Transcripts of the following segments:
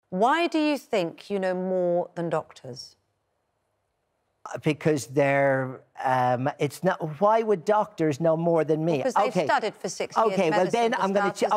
Why do you think you know more than doctors? Because they're, it's not, why would doctors know more than me? Because they've studied for 6 years. Okay, well then I'm going to,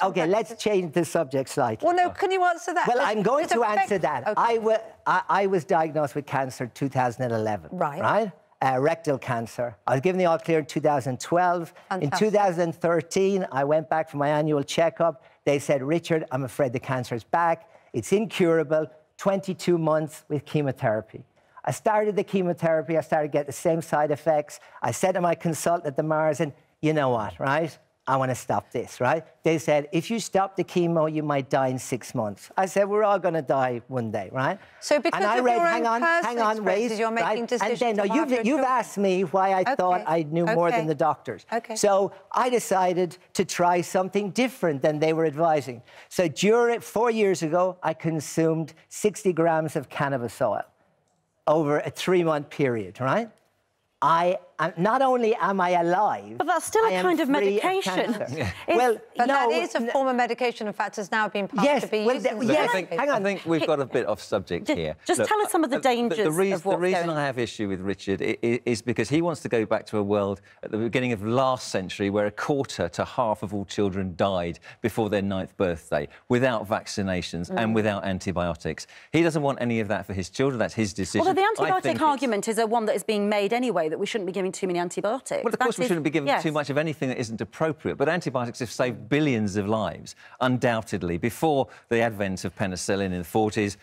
okay, let's change the subject slightly. Well, no, can you answer that? Well, I'm going to answer that. Okay. I was diagnosed with cancer in 2011. Right. Rectal cancer. I was given the all clear in 2012. Fantastic. In 2013, I went back for my annual checkup. They said, Richard, I'm afraid the cancer is back. It's incurable, 22 months with chemotherapy. I started the chemotherapy. I started getting the same side effects. I said to my consultant at the Marsden, you know what, right? I want to stop this, right? They said, if you stop the chemo, you might die in 6 months. I said, we're all going to die one day, right? So because and I of read, your hang own on, wait, you're making decisions. And then, no, you've asked me why I thought I knew more than the doctors. Okay. So I decided to try something different than they were advising. So 4 years ago, I consumed 60 grams of cannabis oil over a 3-month period, right? Not only am I alive, but that's still a kind of medication. Well, but no, that is a form of medication. In fact, has now been passed to be used. I think we've got a bit off subject here. Just tell us some of the dangers of what's The reason I have issue with Richard is because he wants to go back to a world at the beginning of last century where a quarter to half of all children died before their 9th birthday without vaccinations and without antibiotics. He doesn't want any of that for his children. That's his decision. Although the antibiotic argument is one that is being made anyway, that we shouldn't be giving too many antibiotics. Well, of course we shouldn't be giving too much of anything that isn't appropriate, but antibiotics have saved billions of lives, undoubtedly. Before the advent of penicillin in the 40s,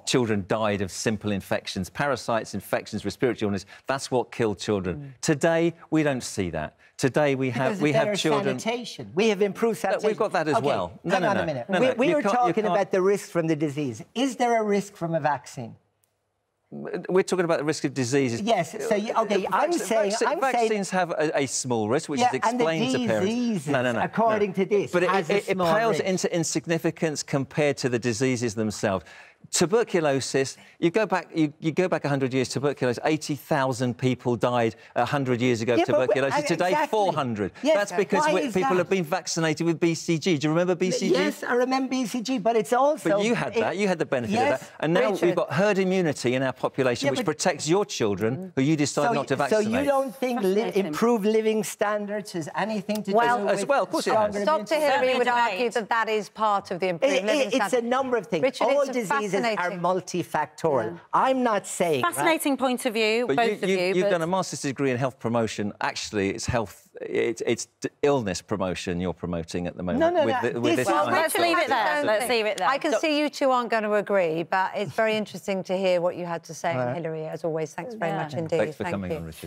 children died of simple infections, parasites, infections, respiratory illness. That's what killed children. Today, we don't see that. Today, we have children... sanitation. We have improved sanitation. We've got that as well. Hang on a minute. We were talking about the risk from the disease. Is there a risk from a vaccine? We're talking about the risk of diseases. Yes, so, I'm saying... Vaccines have a small risk, which is explained to parents. Diseases, according to this, but it pales risk. into insignificance compared to the diseases themselves. Tuberculosis, you go back 100 years, tuberculosis, 80,000 people died 100 years ago of tuberculosis. Today, 400. Yes, that's because people have been vaccinated with BCG. Do you remember BCG? Yes, I remember BCG, but it's also... But you had that. You had the benefit of that. And now we've got herd immunity in our population, which protects your children who you decide not to vaccinate. So you don't think improved living standards has anything to do with... Well, of course it has. Dr. Hillary would argue that that is part of the improved living standards. It's a number of things. Richard, all diseases are multifactorial. Yeah. I'm not saying... Fascinating point of view, but both of you. You've done a master's degree in health promotion. Actually, it's it's illness promotion you're promoting at the moment. Let's leave it there. Let's leave it there. I can see you two aren't going to agree, but it's very interesting to hear what you had to say, Hillary. As always, thanks very much indeed. Thanks for coming on, Richard.